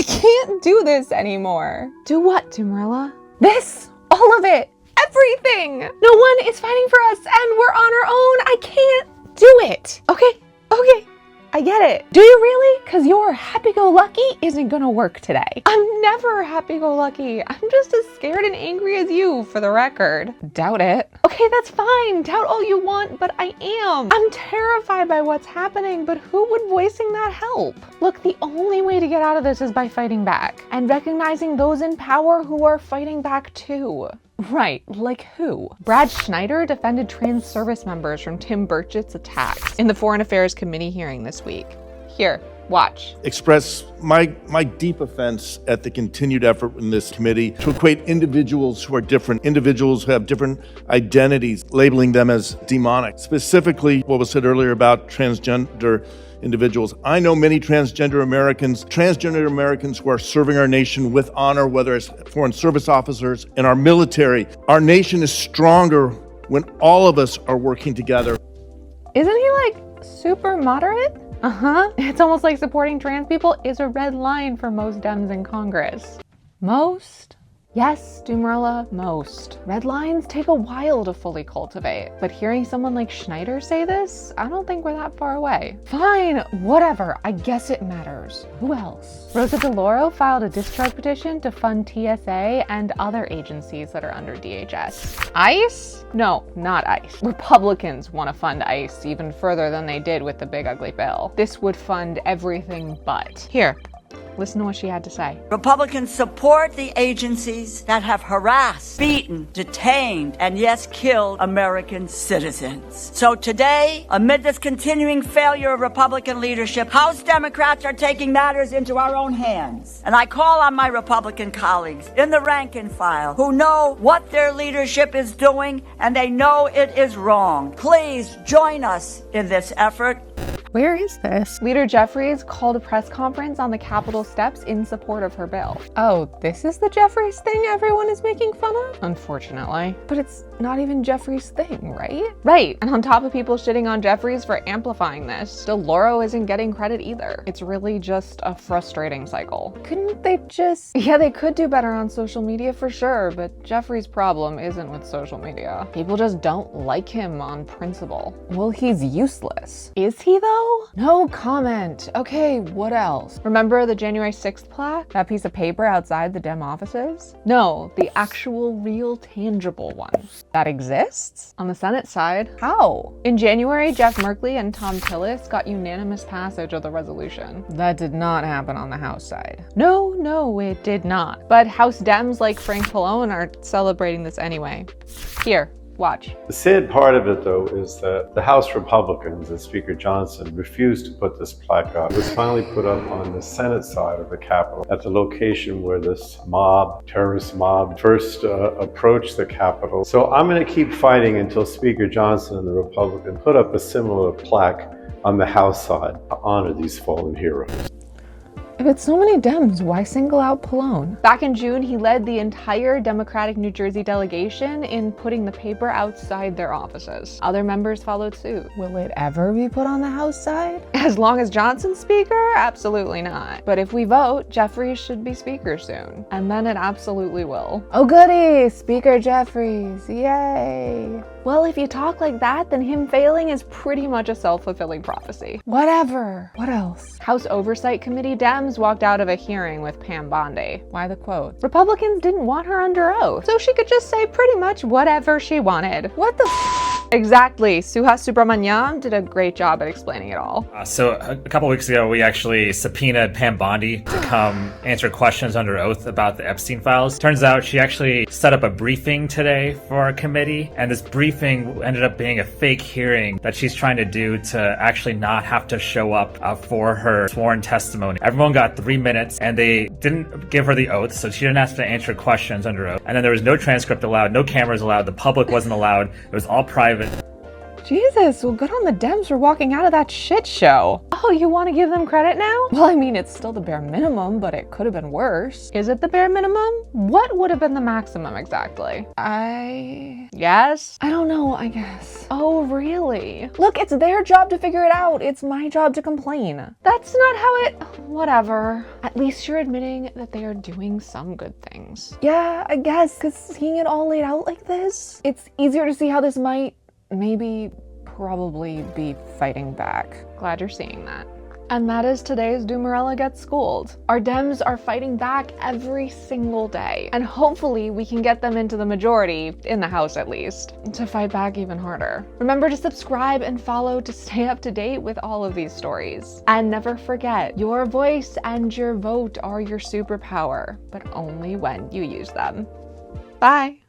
can't do this anymore. Do what, Doomerella? This! All of it! Everything! No one is fighting for us and we're on our own. I can't do it. Okay. I get it. Do you really? Because your happy-go-lucky isn't gonna work today. I'm never happy-go-lucky. I'm just as scared and angry as you, for the record. Doubt it. Okay, that's fine. Doubt all you want, but I am. I'm terrified by what's happening, but who would voicing that help? Look, the only way to get out of this is by fighting back and recognizing those in power who are fighting back too. Right, like who? Brad Schneider defended trans service members from Tim Burchett's attacks in the Foreign Affairs Committee hearing this week. Here, watch. Express my deep offense at the continued effort in this committee to equate individuals who are different, individuals who have different identities, labeling them as demonic. Specifically, what was said earlier about transgender individuals. I know many transgender Americans who are serving our nation with honor, whether it's foreign service officers in our military. Our nation is stronger when all of us are working together. Isn't he like super moderate? It's almost like supporting trans people is a red line for most Dems in Congress. Most? Yes, Doomerella, most. Red lines take a while to fully cultivate, but hearing someone like Schneider say this, I don't think we're that far away. Fine, whatever, I guess it matters. Who else? Rosa DeLauro filed a discharge petition to fund TSA and other agencies that are under DHS. ICE? No, not ICE. Republicans want to fund ICE even further than they did with the big ugly bill. This would fund everything but. Here. Listen to what she had to say. Republicans support the agencies that have harassed, beaten, detained, and yes, killed American citizens. So today, amid this continuing failure of Republican leadership, House Democrats are taking matters into our own hands. And I call on my Republican colleagues in the rank and file who know what their leadership is doing and they know it is wrong. Please join us in this effort. Where is this? Leader Jeffries called a press conference on the Capitol steps in support of her bill. Oh, this is the Jeffries thing everyone is making fun of? Unfortunately. But it's not even Jeffries' thing, right? Right, and on top of people shitting on Jeffries for amplifying this, DeLauro isn't getting credit either. It's really just a frustrating cycle. Couldn't they just... Yeah, they could do better on social media for sure, but Jeffries' problem isn't with social media. People just don't like him on principle. Well, he's useless. Is he though? No comment. Okay, what else? Remember the January 6th plaque? That piece of paper outside the Dem offices? No, the actual, real, tangible one. That exists? On the Senate side? How? In January, Jeff Merkley and Tom Tillis got unanimous passage of the resolution. That did not happen on the House side. No, it did not. But House Dems like Frank Pallone are celebrating this anyway. Here. Watch. The sad part of it, though, is that the House Republicans and Speaker Johnson refused to put this plaque up. It was finally put up on the Senate side of the Capitol at the location where this terrorist mob, first approached the Capitol. So I'm going to keep fighting until Speaker Johnson and the Republicans put up a similar plaque on the House side to honor these fallen heroes. If it's so many Dems, why single out Pallone? Back in June, he led the entire Democratic New Jersey delegation in putting the paper outside their offices. Other members followed suit. Will it ever be put on the House side? As long as Johnson's Speaker? Absolutely not. But if we vote, Jeffries should be Speaker soon. And then it absolutely will. Oh goody, Speaker Jeffries, yay. Well, if you talk like that, then him failing is pretty much a self-fulfilling prophecy. Whatever. What else? House Oversight Committee Dems walked out of a hearing with Pam Bondi. Why the quote? Republicans didn't want her under oath, so she could just say pretty much whatever she wanted. What the Exactly. Suhas Subramaniam did a great job at explaining it all. So a couple weeks ago, we actually subpoenaed Pam Bondi to come answer questions under oath about the Epstein files. Turns out she actually set up a briefing today for our committee, and this briefing ended up being a fake hearing that she's trying to do to actually not have to show up for her sworn testimony. Everyone got 3 minutes, and they didn't give her the oath, so she didn't have to answer questions under oath. And then there was no transcript allowed, no cameras allowed, the public wasn't allowed, it was all private. Jesus, well, good on the Dems for walking out of that shit show. Oh, you want to give them credit now? Well, I mean, it's still the bare minimum, but it could have been worse. Is it the bare minimum? What would have been the maximum exactly? Yes? I don't know, I guess. Oh, really? Look, it's their job to figure it out. It's my job to complain. That's not how it... Whatever. At least you're admitting that they are doing some good things. Yeah, I guess, because seeing it all laid out like this, it's easier to see how this might, maybe, probably be fighting back. Glad you're seeing that. And that is today's Doomerella Gets Schooled. Our Dems are fighting back every single day. And hopefully we can get them into the majority, in the House at least, to fight back even harder. Remember to subscribe and follow to stay up to date with all of these stories. And never forget, your voice and your vote are your superpower, but only when you use them. Bye.